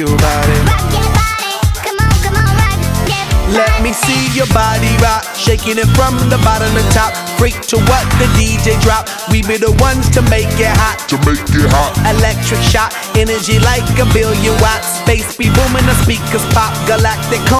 your body. Rock your body, come on, rock your body. Let me see your body rock, shaking it from the bottom to top. Freak to what the DJ drop. We be the ones to make it hot. Electric shot, energy like 1,000,000,000 watts. Space be booming, the speakers pop. Galactic.